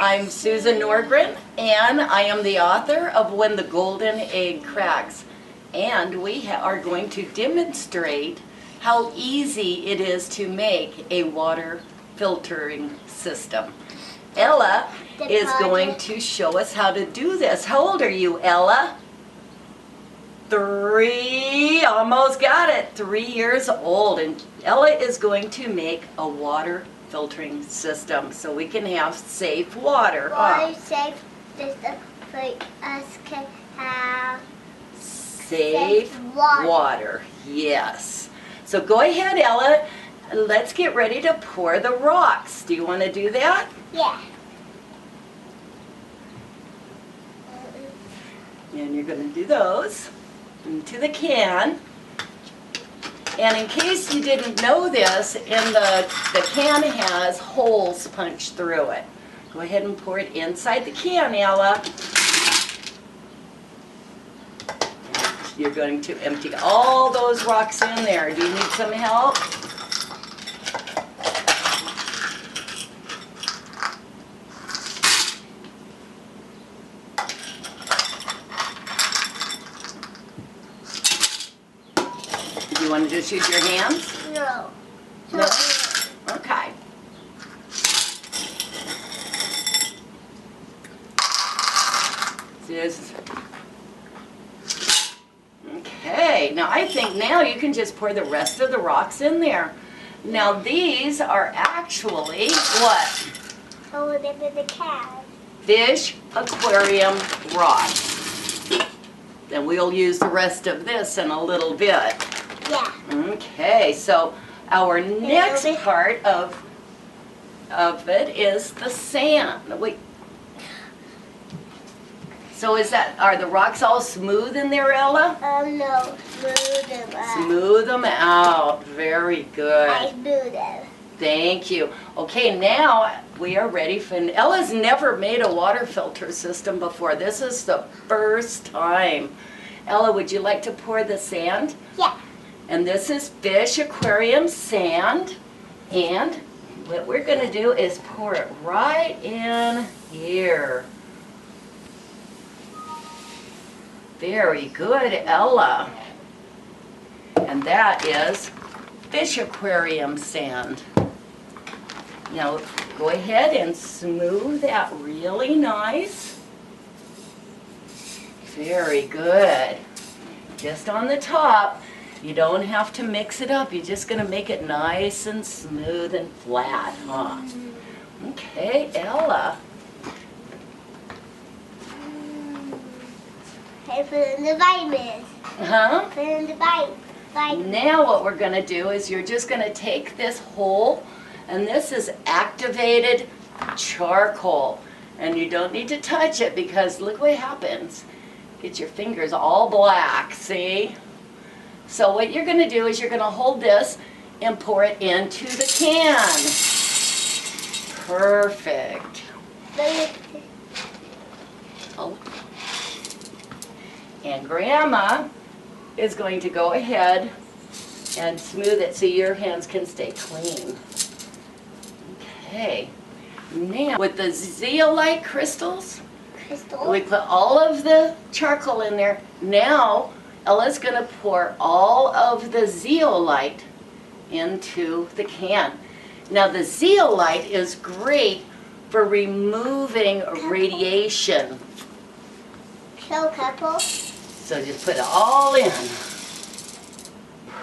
I'm Susan Norgren, and I am the author of When the Golden Egg Cracks. And we are going to demonstrate how easy it is to make a water filtering system. Ella is going to show us how to do this. How old are you, Ella? 3, almost got it, 3 years old. And Ella is going to make a water filtering system so we can have safe water. Water safe system for us can have safe water. Yes. So go ahead, Ella. Let's get ready to pour the rocks. Do you want to do that? Yeah. And you're going to do those into the can. And in case you didn't know this, the can has holes punched through it. Go ahead and pour it inside the can, Ella. You're going to empty all those rocks in there. Do you need some help? Do you want to just use your hands? No. No? Okay. Okay, now I think now you can just pour the rest of the rocks in there. Now these are actually what? Oh, they're the can. Fish aquarium rocks. Then we'll use the rest of this in a little bit. Yeah. Okay, so our next part of it is the sand. Wait. So are the rocks all smooth in there, Ella? No, smooth them out. Smooth them out. Very good. I smooth them. Thank you. Okay, now we are ready for, Ella's never made a water filter system before. This is the first time. Ella, would you like to pour the sand? Yeah. And this is fish aquarium sand. And what we're going to do is pour it right in here. Very good, Ella. And that is fish aquarium sand. Now go ahead and smooth that really nice. Very good. Just on the top. You don't have to mix it up. You're just going to make it nice and smooth and flat, huh? Okay, Ella. Okay, put in the vitamins. Huh? Put in the vitamins. Now what we're going to do is you're just going to take this hole, and this is activated charcoal. And you don't need to touch it because look what happens. Get your fingers all black, see? So what you're going to do is you're going to hold this and pour it into the can. Perfect. Oh. And Grandma is going to go ahead and smooth it so your hands can stay clean. Okay. Now, with the zeolite crystals, we put all of the charcoal in there. Now, Ella's going to pour all of the zeolite into the can. Now, the zeolite is great for removing radiation. So couple. So just put it all in.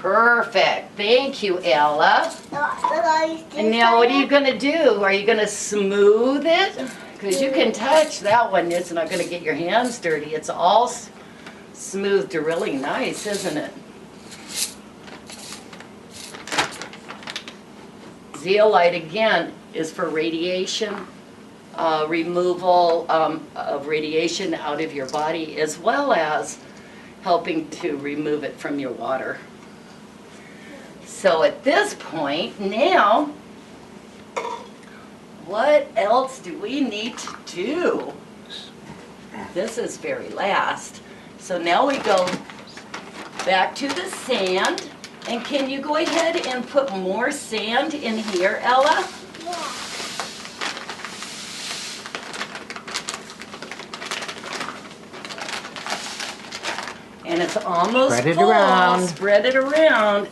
Perfect. Thank you, Ella. And now what are you going to do? Are you going to smooth it? Because you can touch that one. It's not going to get your hands dirty. It's all smoothed really nice, isn't it? Zeolite, again, is for radiation, removal of radiation out of your body, as well as helping to remove it from your water. So at this point, now, what else do we need to do? This is very last. So now we go back to the sand. And can you go ahead and put more sand in here, Ella? Yeah. And it's almost Spread it full. around. Spread it around.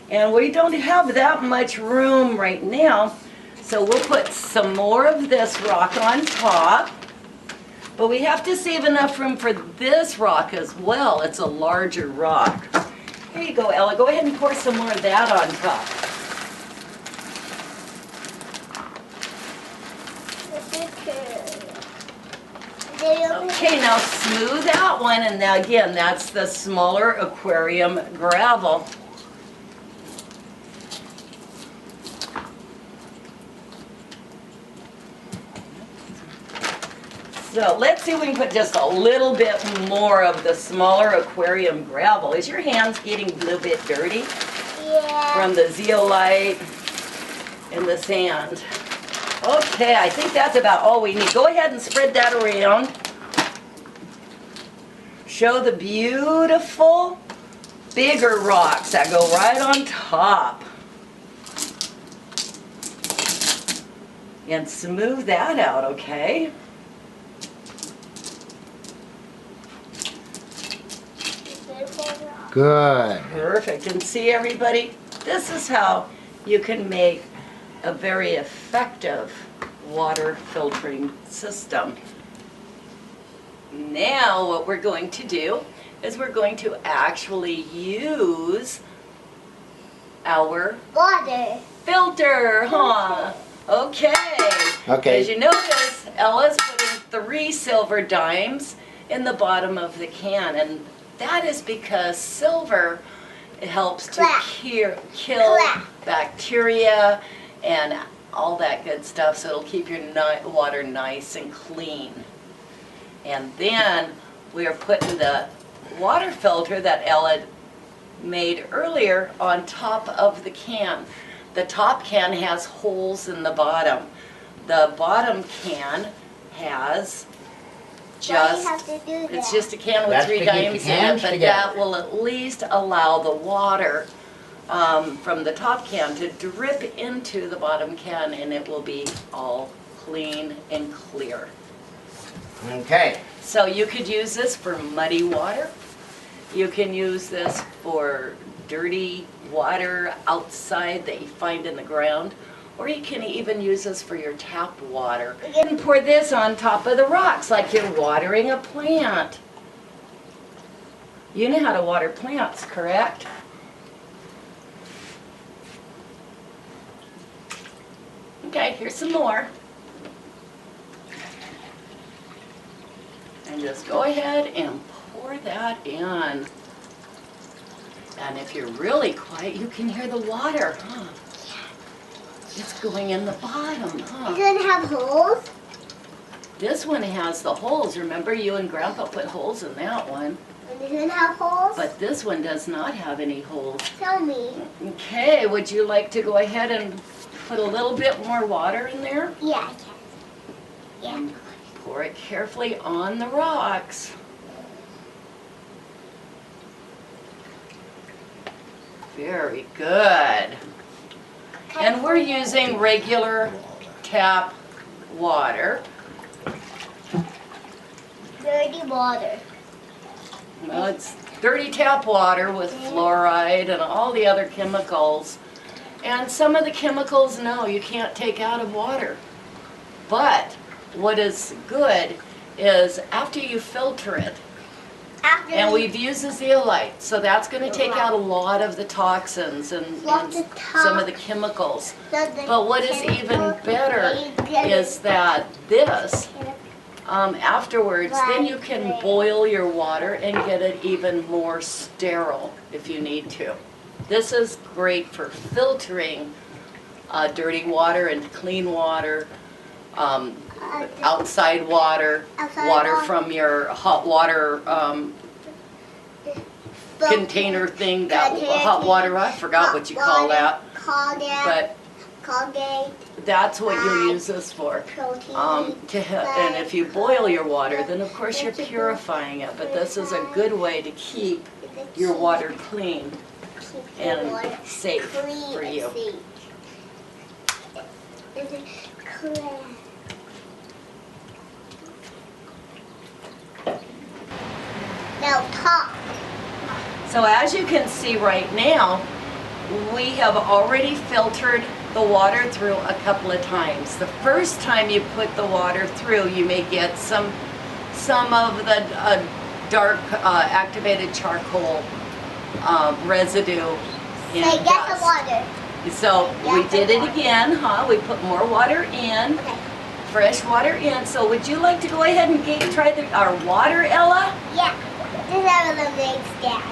And we don't have that much room right now, so we'll put some more of this rock on top. But we have to save enough room for this rock as well. It's a larger rock. Here you go, Ella. Go ahead and pour some more of that on top. Okay, now smooth that one, and now again, that's the smaller aquarium gravel. So let's see if we can put just a little bit more of the smaller aquarium gravel. Is your hands getting a little bit dirty? Yeah. From the zeolite and the sand. Okay, I think that's about all we need. Go ahead and spread that around. Show the beautiful bigger rocks that go right on top. And smooth that out, okay? Good. Perfect. And see, everybody, this is how you can make a very effective water filtering system. Now what we're going to do is we're going to actually use our Water. filter, huh? Okay. Okay. As you notice, Ella's putting 3 silver dimes in the bottom of the can, and that is because silver, it helps to kill bacteria and all that good stuff, so it'll keep your water nice and clean. And then we are putting the water filter that Ella made earlier on top of the can. The top can has holes in the bottom. The bottom can has just, it's just a can with That's 3 to keep the dimes in cans it, but together. that will at least allow the water from the top can to drip into the bottom can, and it will be all clean and clear. Okay. So you could use this for muddy water. You can use this for dirty water outside that you find in the ground. Or you can even use this for your tap water. You can pour this on top of the rocks like you're watering a plant. You know how to water plants, correct? Okay, here's some more. And just go ahead and pour that in. And if you're really quiet, you can hear the water, huh? It's going in the bottom, huh? Does it have holes? This one has the holes. Remember, you and Grandpa put holes in that one. Does it have holes? But this one does not have any holes. Tell me. Okay, would you like to go ahead and put a little bit more water in there? Yeah, I can. Yeah. Pour it carefully on the rocks. Very good. And we're using regular tap water. Dirty water. Well, it's dirty tap water with fluoride and all the other chemicals. And some of the chemicals, no, you can't take out of water. But what is good is after you filter it, and we've used the zeolite, so that's going to take out a lot of the toxins and some of the chemicals. But what is even better is that this, afterwards, then you can boil your water and get it even more sterile if you need to. This is great for filtering dirty water and clean water, outside water, water from your hot water container thing, that hot water, I forgot what you call that. But that's what you use this for. And if you boil your water, then of course you're purifying it. But this is a good way to keep your water clean and safe for you. Now talk. So as you can see right now, we have already filtered the water through a couple of times. The first time you put the water through, you may get some of the dark activated charcoal residue in Say, get the dust. water. So we did it again, huh? We put more water in, Okay. fresh water in. So would you like to go ahead and try our water, Ella? Yeah. This is how the makes Dad.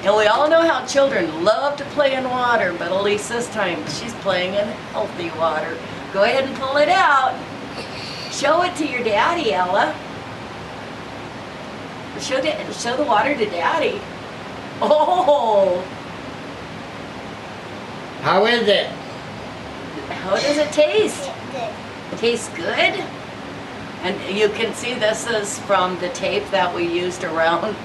And we all know how children love to play in water, but Elise this time, she's playing in healthy water. Go ahead and pull it out. Show it to your daddy, Ella. Show the water to Daddy. Oh! How is it? How does it taste? Good. Tastes good? And you can see this is from the tape that we used around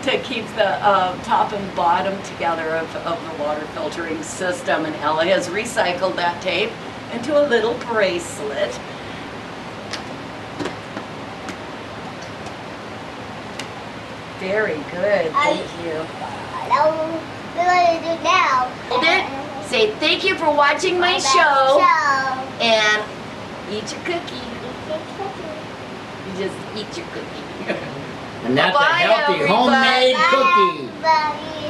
to keep the top and bottom together of the water filtering system. And Ella has recycled that tape into a little bracelet. Very good, thank you. Now, we're going to do now. Hold it. Say thank you for watching my show and eat your cookie. You just eat your cookie. And that's Bye, a healthy everybody. homemade cookie. Bye.